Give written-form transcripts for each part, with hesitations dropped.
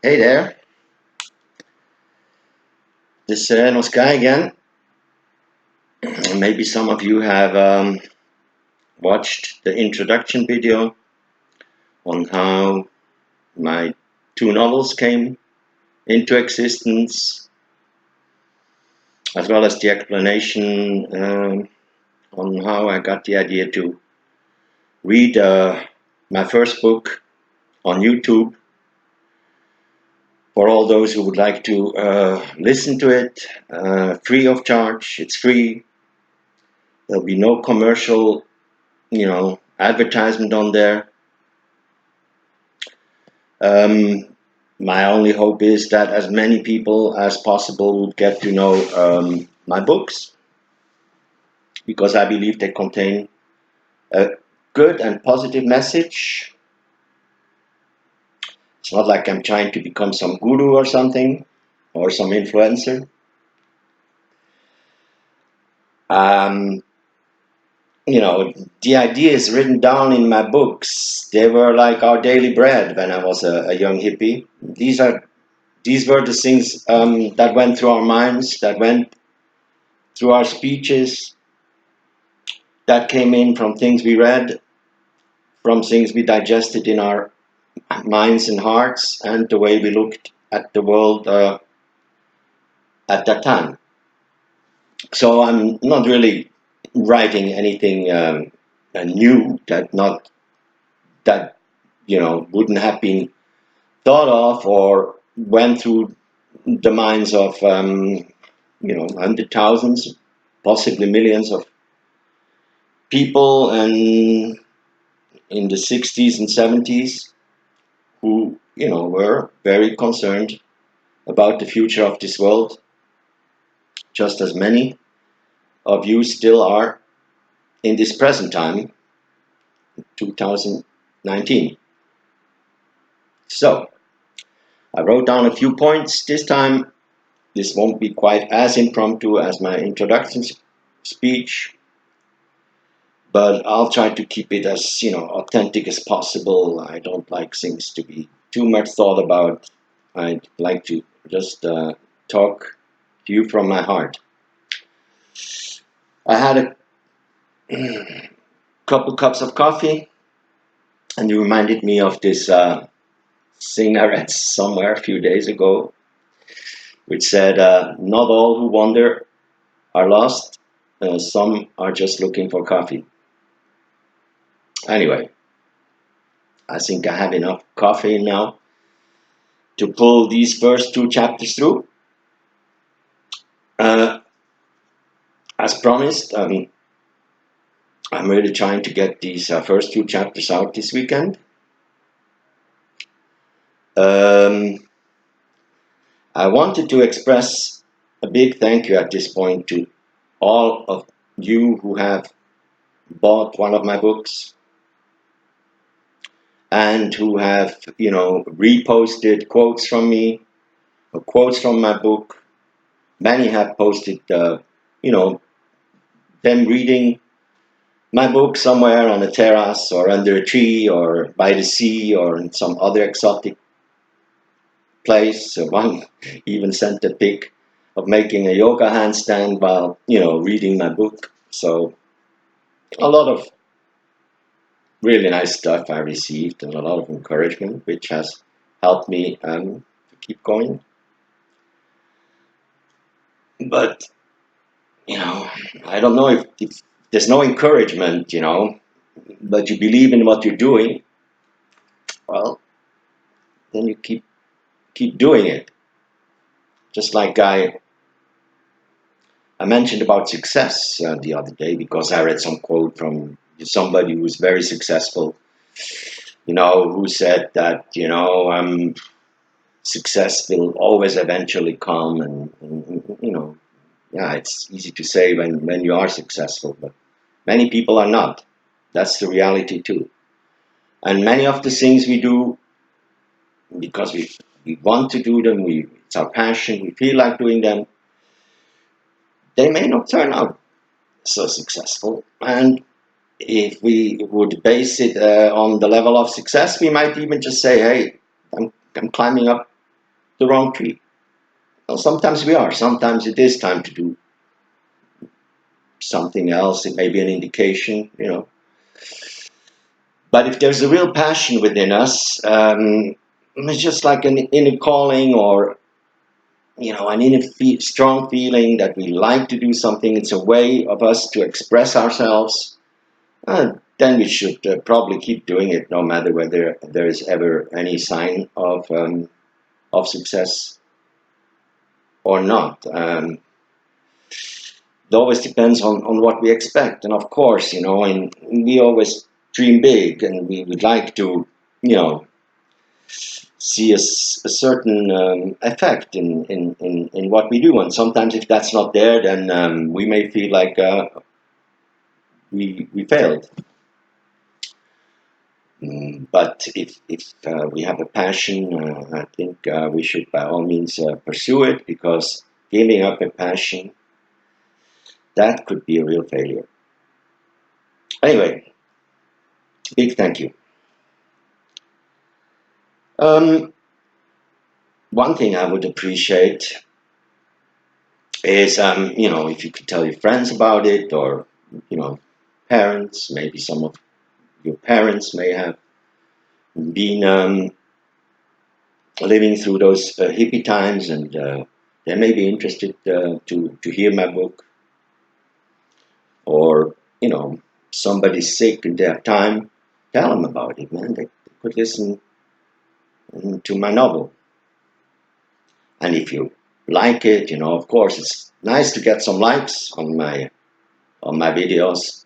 Hey there, this is Sereno Sky again. Maybe some of you have watched the introduction video on how my two novels came into existence, as well as the explanation on how I got the idea to read my first book on YouTube. For all those who would like to listen to it, free of charge, it's free. There'll be no commercial, advertisement on there. My only hope is that as many people as possible would get to know my books, because I believe they contain a good and positive message. It's not like I'm trying to become some guru or something, or some influencer. Um, the ideas written down in my books, they were like our daily bread when I was a young hippie. These were the things that went through our minds, that went through our speeches, that came in from things we read, from things we digested in our minds and hearts, and the way we looked at the world at that time. So I'm not really writing anything new that wouldn't have been thought of or went through the minds of hundred thousands, possibly millions of people, and in the 60s and 70s, who were very concerned about the future of this world, just as many of you still are in this present time, 2019. So I wrote down a few points this time. This won't be quite as impromptu as my introduction speech, but I'll try to keep it as authentic as possible. I don't like things to be too much thought about. I'd like to just talk to you from my heart. I had a couple cups of coffee, and you reminded me of this thing I read somewhere a few days ago, which said, "Not all who wander are lost. Some are just looking for coffee." Anyway, I think I have enough coffee now to pull these first two chapters through. Uh, as promised, I'm really trying to get these first two chapters out this weekend. Um, I wanted to express a big thank you at this point to all of you who have bought one of my books and who have, reposted quotes from me or quotes from my book. Many have posted, them reading my book somewhere on a terrace or under a tree or by the sea or in some other exotic place. One even sent a pic of making a yoga handstand while, reading my book. So a lot of really nice stuff I received and a lot of encouragement, which has helped me to keep going. But, I don't know if there's no encouragement, but you believe in what you're doing, well, then you keep doing it. Just like I mentioned about success the other day, because I read some quote from somebody who's very successful, who said that, success will always eventually come. And yeah, it's easy to say when you are successful, but many people are not. That's the reality too. And many of the things we do because we want to do them, it's our passion, we feel like doing them, they may not turn out so successful. And if we would base it on the level of success, we might even just say, hey, I'm climbing up the wrong tree. Well, sometimes we are. Sometimes it is time to do something else. It may be an indication, you know. But if there's a real passion within us, it's just like an inner calling, or you know, an inner strong feeling that we like to do something. It's a way of us to express ourselves. Then we should probably keep doing it, no matter whether there is ever any sign of success or not. It always depends on what we expect, and of course, you know, and we always dream big, and we would like to, you know, see a certain effect in what we do. And sometimes if that's not there, then we may feel like we failed. But if we have a passion, I think we should by all means pursue it, because giving up a passion, that could be a real failure. Anyway, big thank you. One thing I would appreciate is, you know, if you could tell your friends about it, or, you know, parents. Maybe some of your parents may have been living through those hippie times, and they may be interested to hear my book. Or, you know, somebody's sick and they have time, tell them about it, man. They could listen to my novel. And if you like it, you know, of course, it's nice to get some likes on my videos.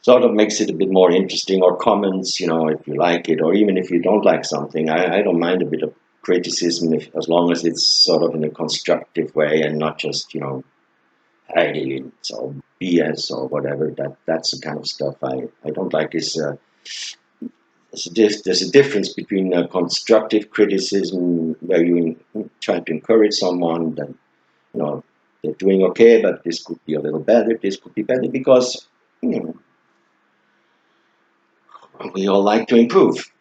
Sort of makes it a bit more interesting, or comments, you know, if you like it, or even if you don't like something. I don't mind a bit of criticism, as long as it's sort of in a constructive way, and not just, you know, hey, it's all BS or whatever. That's the kind of stuff I don't like. There's a difference between constructive criticism, where you try to encourage someone that, you know, they're doing okay, but this could be a little better, this could be better, because, you know, we all like to improve.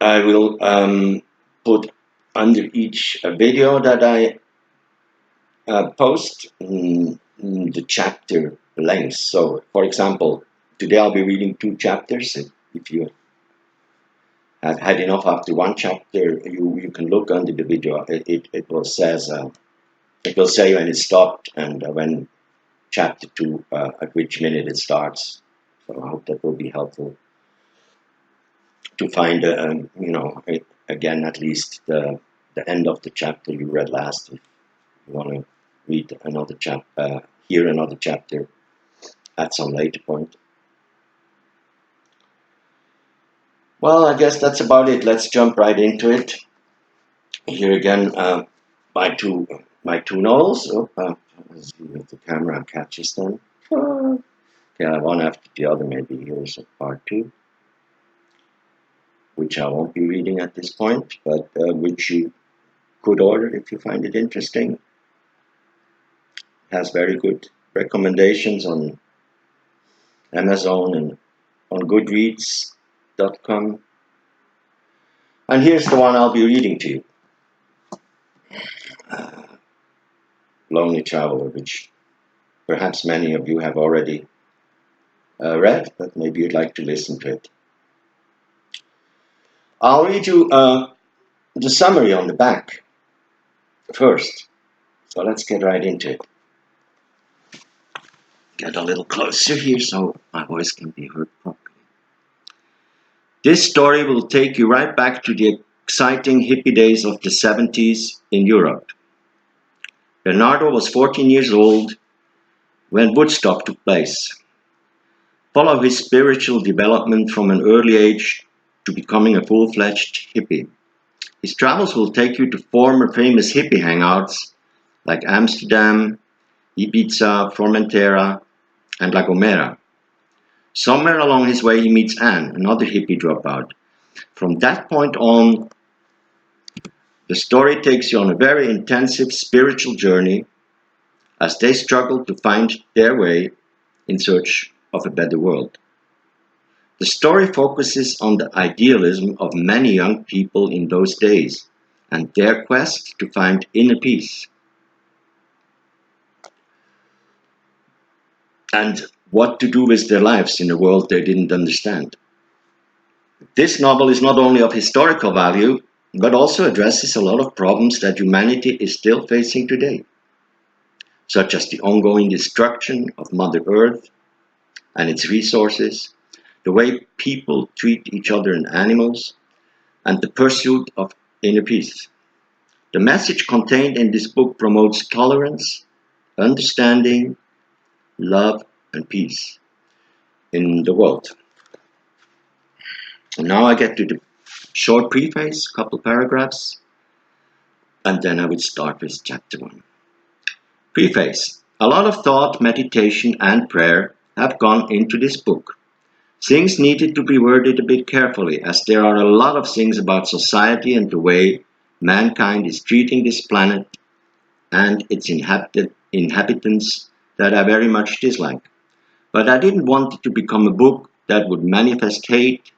I will put under each video that I post the chapter length. So, for example, today I'll be reading 2 chapters. If you have had enough after 1 chapter, you can look under the video. It will say when it stopped, and when chapter 2, at which minute it starts. So I hope that will be helpful to find, you know, again, at least the end of the chapter you read last. If you want to read another chapter, hear another chapter at some later point. Well, I guess that's about it. Let's jump right into it. Here again, my two novels. Let's see if the camera catches them. Okay, one after the other. Maybe here's a part 2, which I won't be reading at this point, but which you could order if you find it interesting. It has very good recommendations on Amazon and on Goodreads.com. And here's the one I'll be reading to you. Lonely Traveler, which perhaps many of you have already read, but maybe you'd like to listen to it. I'll read you the summary on the back first. So let's get right into it. Get a little closer here so my voice can be heard properly. This story will take you right back to the exciting hippie days of the 70s in Europe. Bernardo was 14 years old when Woodstock took place. Follow his spiritual development from an early age to becoming a full-fledged hippie. His travels will take you to former famous hippie hangouts like Amsterdam, Ibiza, Formentera, and La Gomera. Somewhere along his way he meets Anne, another hippie dropout. From that point on, the story takes you on a very intensive spiritual journey as they struggle to find their way in search of a better world. The story focuses on the idealism of many young people in those days and their quest to find inner peace and what to do with their lives in a world they didn't understand. This novel is not only of historical value, but also addresses a lot of problems that humanity is still facing today, such as the ongoing destruction of Mother Earth and its resources, the way people treat each other and animals, and the pursuit of inner peace. The message contained in this book promotes tolerance, understanding, love, and peace in the world. And now I get to the short preface, couple paragraphs, and then I would start with chapter 1. Preface. A lot of thought, meditation, and prayer have gone into this book. Things needed to be worded a bit carefully, as there are a lot of things about society and the way mankind is treating this planet and its inhabitants that I very much dislike. But I didn't want it to become a book that would manifest hate,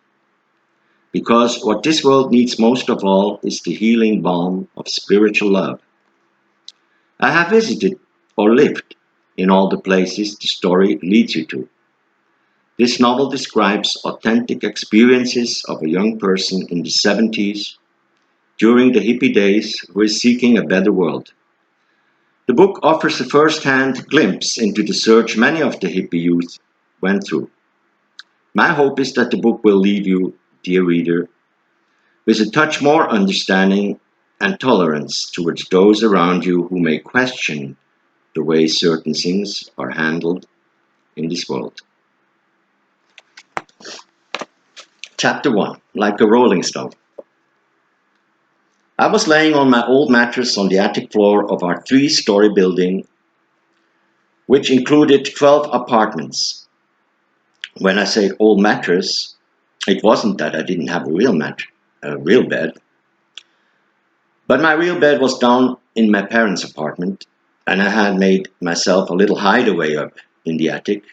because what this world needs most of all is the healing balm of spiritual love. I have visited or lived in all the places the story leads you to. This novel describes authentic experiences of a young person in the 70s during the hippie days who is seeking a better world. The book offers a first-hand glimpse into the search many of the hippie youth went through. My hope is that the book will leave you, dear reader, with a touch more understanding and tolerance towards those around you who may question the way certain things are handled in this world. Chapter 1. Like a Rolling Stone. I was laying on my old mattress on the attic floor of our 3-story building, which included 12 apartments. When I say old mattress, it wasn't that I didn't have a real bed, but my real bed was down in my parents' apartment, and I had made myself a little hideaway up in the attic,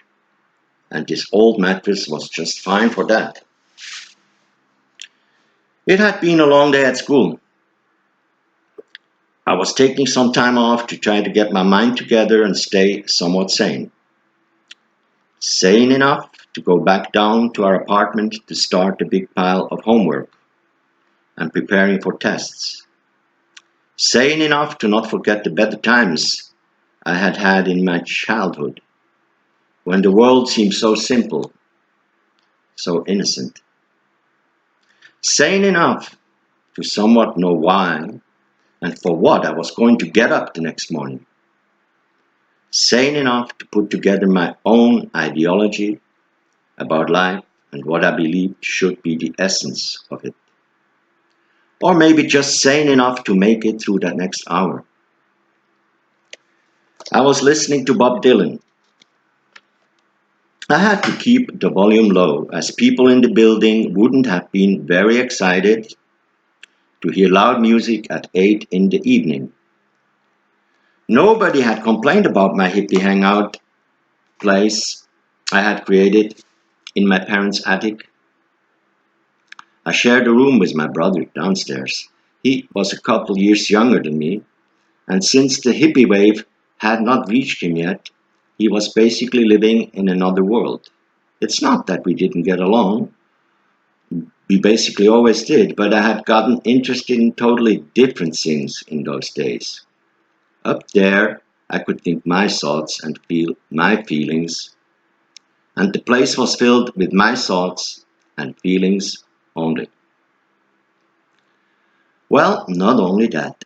and this old mattress was just fine for that. It had been a long day at school. I was taking some time off to try to get my mind together and stay somewhat sane. Sane enough to go back down to our apartment to start a big pile of homework and preparing for tests. Sane enough to not forget the better times I had had in my childhood, when the world seemed so simple, so innocent. Sane enough to somewhat know why and for what I was going to get up the next morning. Sane enough to put together my own ideology about life and what I believed should be the essence of it. Or maybe just sane enough to make it through that next hour. I was listening to Bob Dylan. I had to keep the volume low, as people in the building wouldn't have been very excited to hear loud music at 8 in the evening. Nobody had complained about my hippie hangout place I had created in my parents' attic. I shared a room with my brother downstairs. He was a couple years younger than me, and since the hippie wave had not reached him yet, he was basically living in another world. It's not that we didn't get along. We basically always did, but I had gotten interested in totally different things in those days. Up there, I could think my thoughts and feel my feelings, and the place was filled with my thoughts and feelings only. Well, not only that.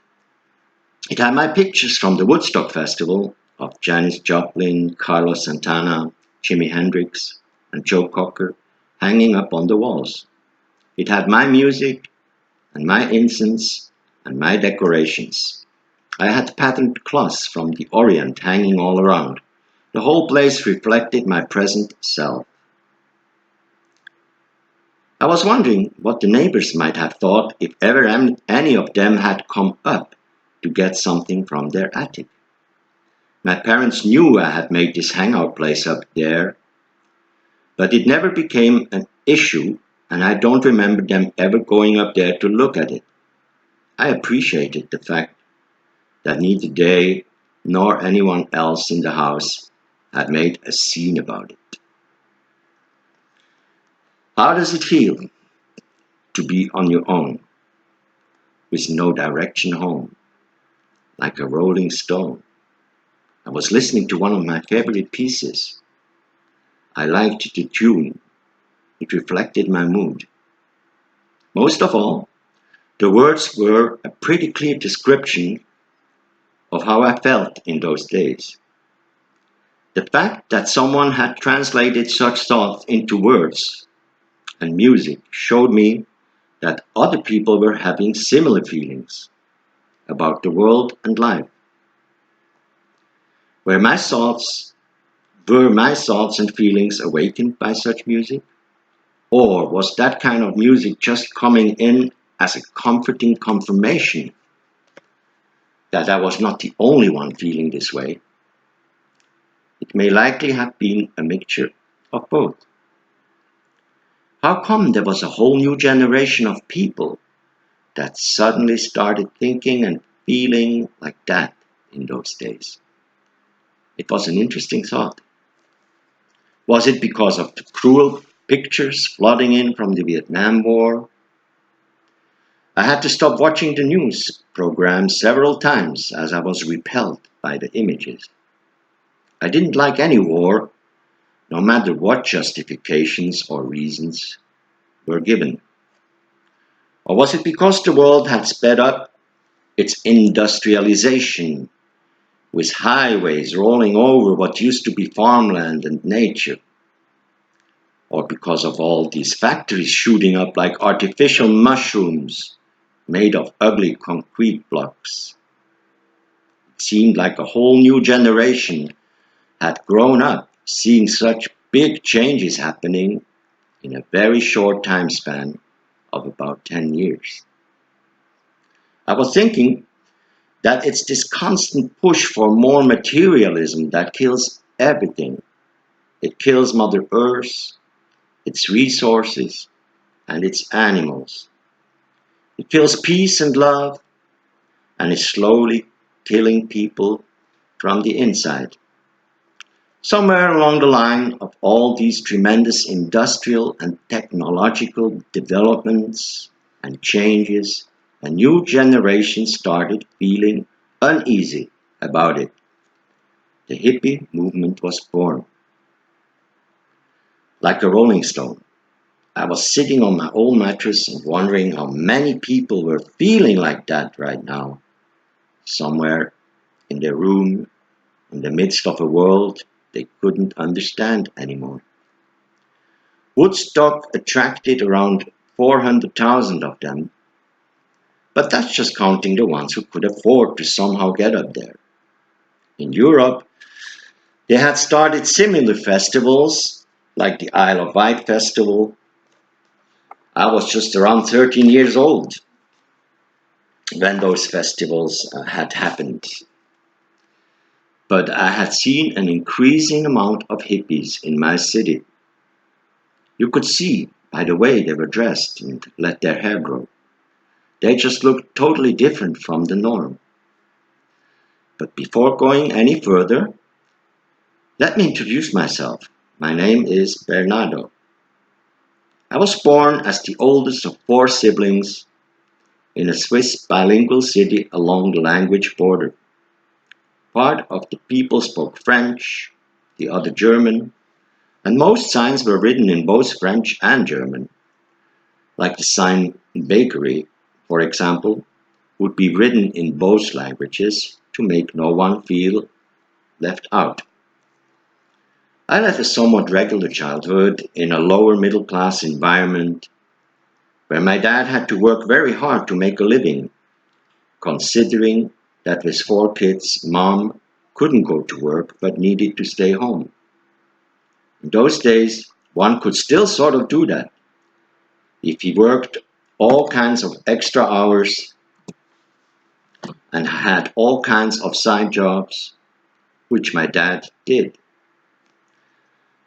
It had my pictures from the Woodstock Festival of Janis Joplin, Carlos Santana, Jimi Hendrix, and Joe Cocker hanging up on the walls. It had my music and my incense and my decorations. I had patterned cloths from the Orient hanging all around. The whole place reflected my present self. I was wondering what the neighbors might have thought if ever any of them had come up to get something from their attic. My parents knew I had made this hangout place up there, but it never became issue, and I don't remember them ever going up there to look at it. I appreciated the fact that neither they nor anyone else in the house had made a scene about it. How does it feel to be on your own, with no direction home, like a rolling stone? I was listening to one of my favorite pieces. I liked the tune. It reflected my mood. Most of all, the words were a pretty clear description of how I felt in those days. The fact that someone had translated such thoughts into words and music showed me that other people were having similar feelings about the world and life. Were my thoughts were my thoughts and feelings awakened by such music? Or was that kind of music just coming in as a comforting confirmation that I was not the only one feeling this way? It may likely have been a mixture of both. How come there was a whole new generation of people that suddenly started thinking and feeling like that in those days? It was an interesting thought. Was it because of the cruel pictures flooding in from the Vietnam War? I had to stop watching the news program several times as I was repelled by the images. I didn't like any war, no matter what justifications or reasons were given. Or was it because the world had sped up its industrialization, with highways rolling over what used to be farmland and nature? Or because of all these factories shooting up like artificial mushrooms made of ugly concrete blocks? It seemed like a whole new generation had grown up seeing such big changes happening in a very short time span of about 10 years. I was thinking that it's this constant push for more materialism that kills everything. It kills Mother Earth, its resources, and its animals. It kills peace and love, and is slowly killing people from the inside. Somewhere along the line of all these tremendous industrial and technological developments and changes, a new generation started feeling uneasy about it. The hippie movement was born. Like a rolling stone, I was sitting on my old mattress and wondering how many people were feeling like that right now, somewhere in their room, in the midst of a world they couldn't understand anymore. Woodstock attracted around 400,000 of them, but that's just counting the ones who could afford to somehow get up there. In Europe, they had started similar festivals, like the Isle of Wight Festival. I was just around 13 years old when those festivals had happened, but I had seen an increasing amount of hippies in my city. You could see by the way they were dressed and let their hair grow. They just looked totally different from the norm. But before going any further, let me introduce myself. My name is Bernardo. I was born as the oldest of four siblings in a Swiss bilingual city along the language border. Part of the people spoke French, the other German, and most signs were written in both French and German, like the sign bakery, for example, would be written in both languages to make no one feel left out. I led a somewhat regular childhood in a lower middle class environment where my dad had to work very hard to make a living, considering that with four kids, mom couldn't go to work but needed to stay home. In those days, one could still sort of do that if he worked all kinds of extra hours and had all kinds of side jobs, which my dad did.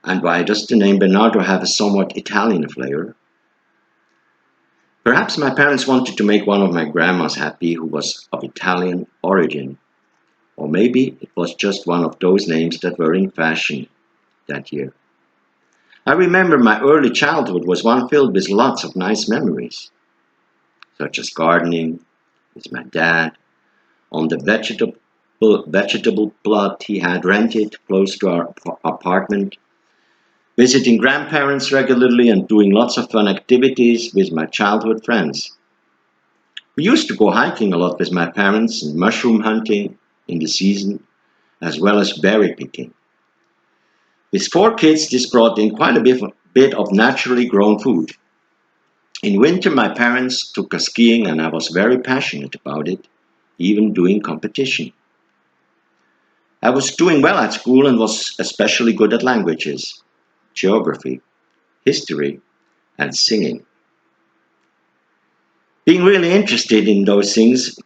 And why does the name Bernardo have a somewhat Italian flavor? Perhaps my parents wanted to make one of my grandmas happy who was of Italian origin. Or maybe it was just one of those names that were in fashion that year. I remember my early childhood was one filled with lots of nice memories, such as gardening with my dad on the vegetable plot he had rented close to our apartment, visiting grandparents regularly and doing lots of fun activities with my childhood friends. We used to go hiking a lot with my parents and mushroom hunting in the season, as well as berry picking. With 4 kids, this brought in quite a bit of naturally grown food. In winter, my parents took us skiing, and I was very passionate about it, even doing competition. I was doing well at school and was especially good at languages, geography, history, and singing. Being really interested in those things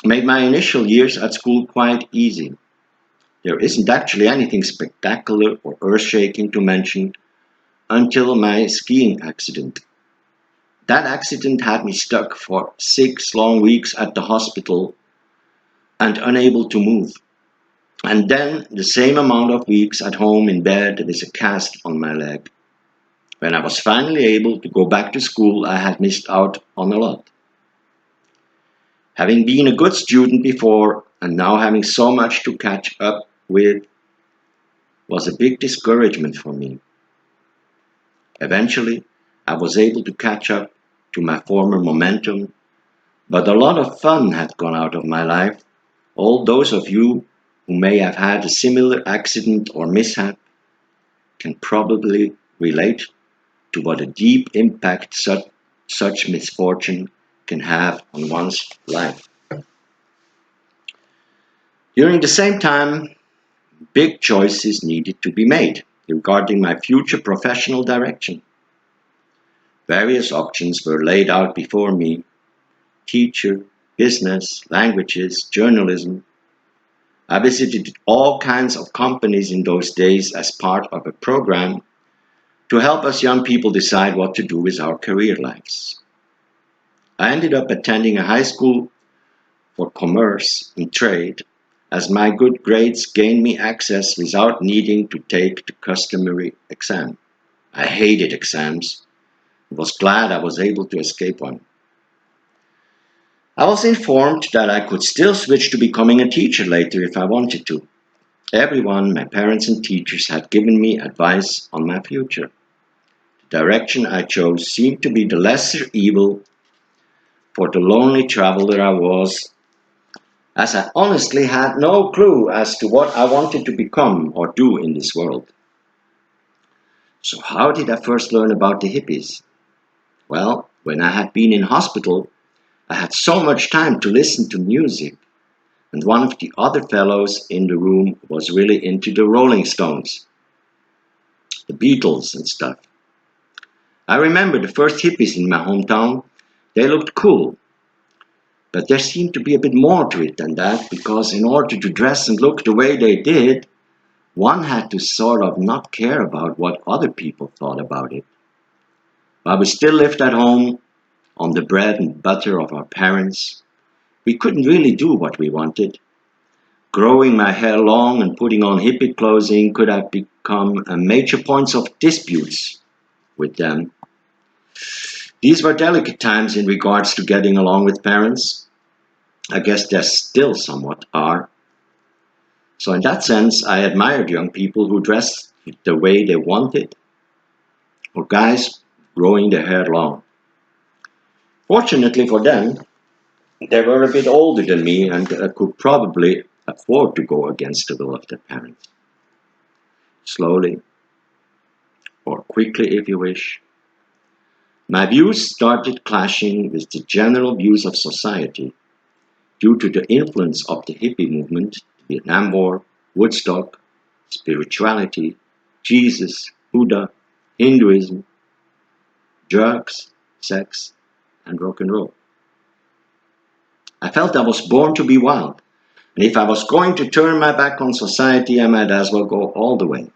made my initial years at school quite easy. There isn't actually anything spectacular or earth-shaking to mention until my skiing accident. That accident had me stuck for 6 long weeks at the hospital and unable to move. And then the same amount of weeks at home in bed with a cast on my leg. When I was finally able to go back to school, I had missed out on a lot. Having been a good student before and now having so much to catch up with was a big discouragement for me. Eventually, I was able to catch up to my former momentum, but a lot of fun had gone out of my life. All those of you who may have had a similar accident or mishap can probably relate to what a deep impact such misfortune can have on one's life. During the same time, big choices needed to be made regarding my future professional direction. Various options were laid out before me: teacher, business, languages, journalism. I visited all kinds of companies in those days as part of a program to help us young people decide what to do with our career lives. I ended up attending a high school for commerce and trade, as my good grades gained me access without needing to take the customary exam. I hated exams and was glad I was able to escape one. I was informed that I could still switch to becoming a teacher later if I wanted to. Everyone, my parents and teachers, had given me advice on my future. The direction I chose seemed to be the lesser evil for the lonely traveler I was, as I honestly had no clue as to what I wanted to become or do in this world. So how did I first learn about the hippies? Well, when I had been in hospital, I had so much time to listen to music, and one of the other fellows in the room was really into the Rolling Stones, the Beatles and stuff. I remember the first hippies in my hometown. They looked cool, but there seemed to be a bit more to it than that, because in order to dress and look the way they did, one had to sort of not care about what other people thought about it. While we still lived at home on the bread and butter of our parents, we couldn't really do what we wanted. Growing my hair long and putting on hippie clothing could have become a major point of disputes with them. These were delicate times in regards to getting along with parents. I guess there still somewhat are. So in that sense, I admired young people who dressed the way they wanted, or guys growing their hair long. Fortunately for them, they were a bit older than me and could probably afford to go against the will of their parents. Slowly, or quickly if you wish, my views started clashing with the general views of society due to the influence of the hippie movement, the Vietnam War, Woodstock, spirituality, Jesus, Buddha, Hinduism, drugs, sex, and rock and roll. I felt I was born to be wild, and if I was going to turn my back on society, I might as well go all the way.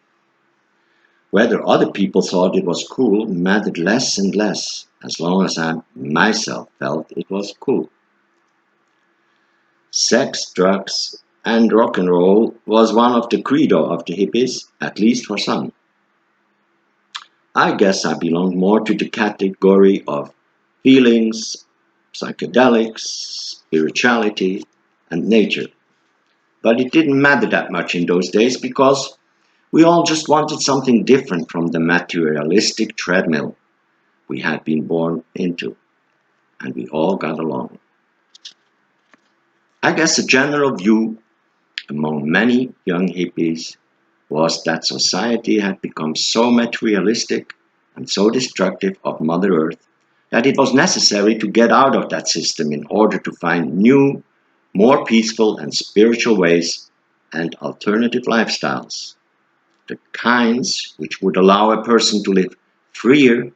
Whether other people thought it was cool mattered less and less, as long as I myself felt it was cool. Sex, drugs, and rock and roll was one of the credo of the hippies, at least for some. I guess I belonged more to the category of feelings, psychedelics, spirituality, and nature. But it didn't matter that much in those days because we all just wanted something different from the materialistic treadmill we had been born into, and we all got along. I guess a general view among many young hippies was that society had become so materialistic and so destructive of Mother Earth that it was necessary to get out of that system in order to find new, more peaceful and spiritual ways and alternative lifestyles, the kinds which would allow a person to live freer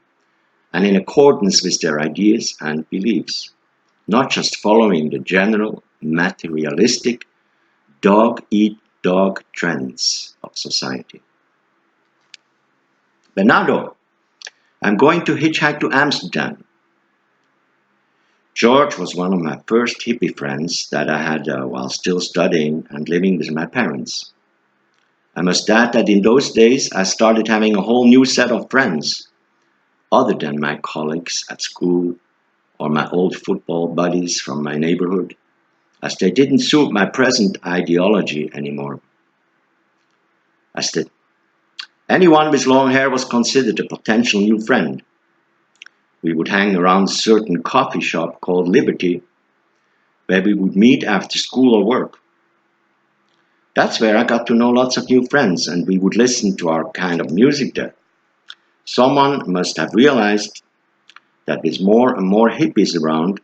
and in accordance with their ideas and beliefs, not just following the general materialistic dog eat dog trends of society. Bernardo, I'm going to hitchhike to Amsterdam. George was one of my first hippie friends that I had while still studying and living with my parents. I must add that in those days I started having a whole new set of friends, other than my colleagues at school or my old football buddies from my neighborhood, as they didn't suit my present ideology anymore. As the Anyone with long hair was considered a potential new friend. We would hang around a certain coffee shop called Liberty, where we would meet after school or work. That's where I got to know lots of new friends, and we would listen to our kind of music there. Someone must have realized that with more and more hippies around,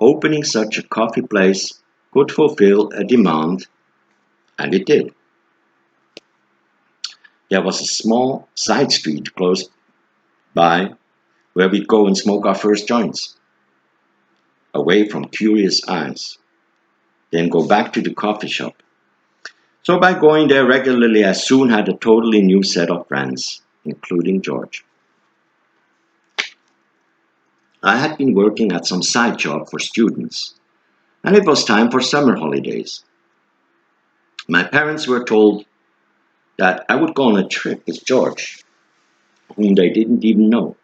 opening such a coffee place could fulfill a demand, and it did. There was a small side street close by where we'd go and smoke our first joints, away from curious eyes, then go back to the coffee shop. So by going there regularly, I soon had a totally new set of friends, including George. I had been working at some side job for students, and it was time for summer holidays. My parents were told that I would go on a trip with George, whom they didn't even know,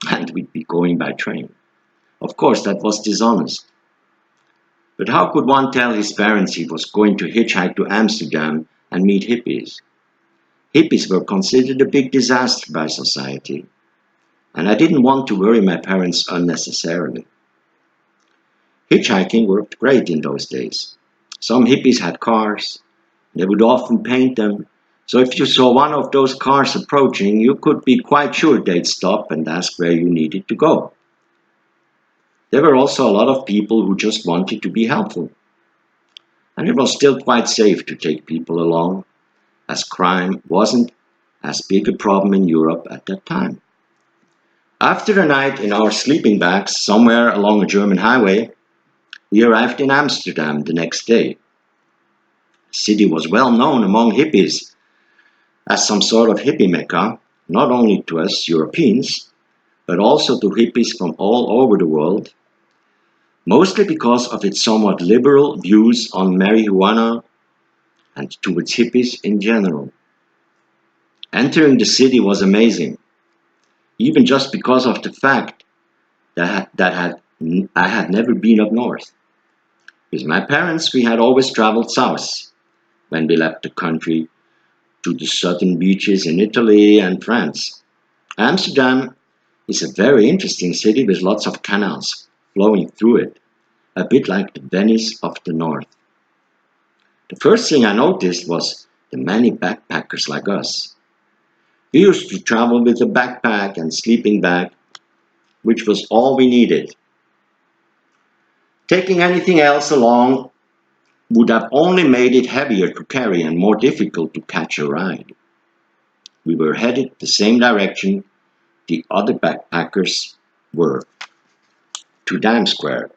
and we'd be going by train. Of course, that was dishonest. But how could one tell his parents he was going to hitchhike to Amsterdam and meet hippies? Hippies were considered a big disaster by society, and I didn't want to worry my parents unnecessarily. Hitchhiking worked great in those days. Some hippies had cars. They would often paint them. So if you saw one of those cars approaching, you could be quite sure they'd stop and ask where you needed to go. There were also a lot of people who just wanted to be helpful. And it was still quite safe to take people along, as crime wasn't as big a problem in Europe at that time. After a night in our sleeping bags somewhere along a German highway, we arrived in Amsterdam the next day. The city was well known among hippies as some sort of hippie mecca, not only to us Europeans, but also to hippies from all over the world, mostly because of its somewhat liberal views on marijuana and towards hippies in general. Entering the city was amazing, even just because of the fact I had never been up north. With my parents, we had always traveled south when we left the country to the southern beaches in Italy and France. Amsterdam is a very interesting city with lots of canals flowing through it, a bit like the Venice of the north. The first thing I noticed was the many backpackers like us. We used to travel with a backpack and sleeping bag, which was all we needed. Taking anything else along would have only made it heavier to carry and more difficult to catch a ride. We were headed the same direction the other backpackers were, to Dam Square.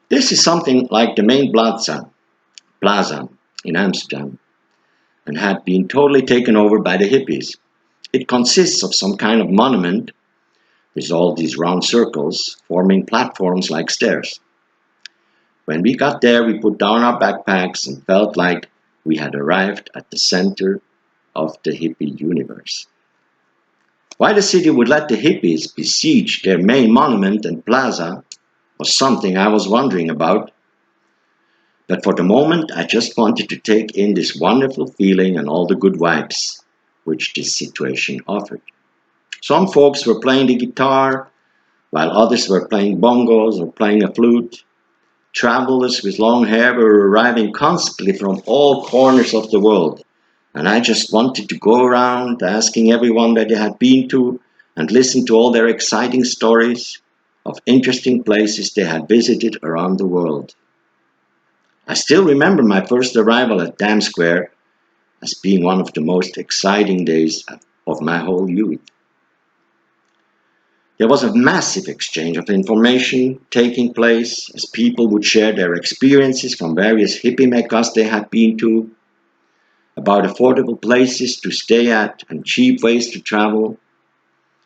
This is something like the main plaza in Amsterdam, and had been totally taken over by the hippies. It consists of some kind of monument. There's all these round circles forming platforms like stairs. When we got there, we put down our backpacks and felt like we had arrived at the center of the hippie universe. Why the city would let the hippies besiege their main monument and plaza was something I was wondering about. But for the moment, I just wanted to take in this wonderful feeling and all the good vibes which this situation offered. Some folks were playing the guitar, while others were playing bongos or playing a flute. Travelers with long hair were arriving constantly from all corners of the world, and I just wanted to go around asking everyone where they had been to and listen to all their exciting stories of interesting places they had visited around the world. I still remember my first arrival at Dam Square as being one of the most exciting days of my whole youth. There was a massive exchange of information taking place as people would share their experiences from various hippie meccas they had been to, about affordable places to stay at and cheap ways to travel.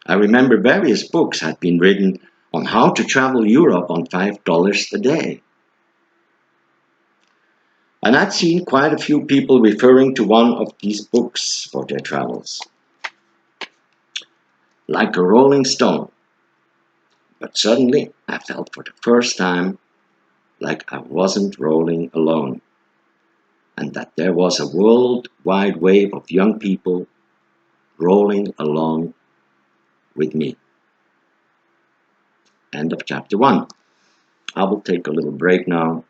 I remember various books had been written on how to travel Europe on $5 a day. And I'd seen quite a few people referring to one of these books for their travels. Like a rolling stone. But suddenly I felt for the first time like I wasn't rolling alone, and that there was a worldwide wave of young people rolling along with me. End of chapter 1. I will take a little break now.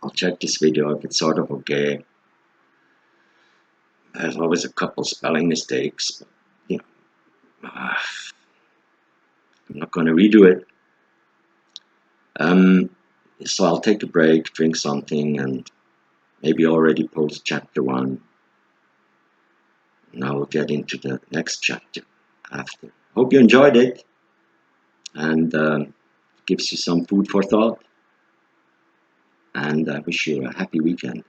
I'll check this video if it's sort of okay. There's always a couple spelling mistakes, but I'm not going to redo it. So I'll take a break, drink something, and maybe already post chapter 1. Now we'll get into the next chapter after. Hope you enjoyed it, and gives you some food for thought, and I wish you a happy weekend.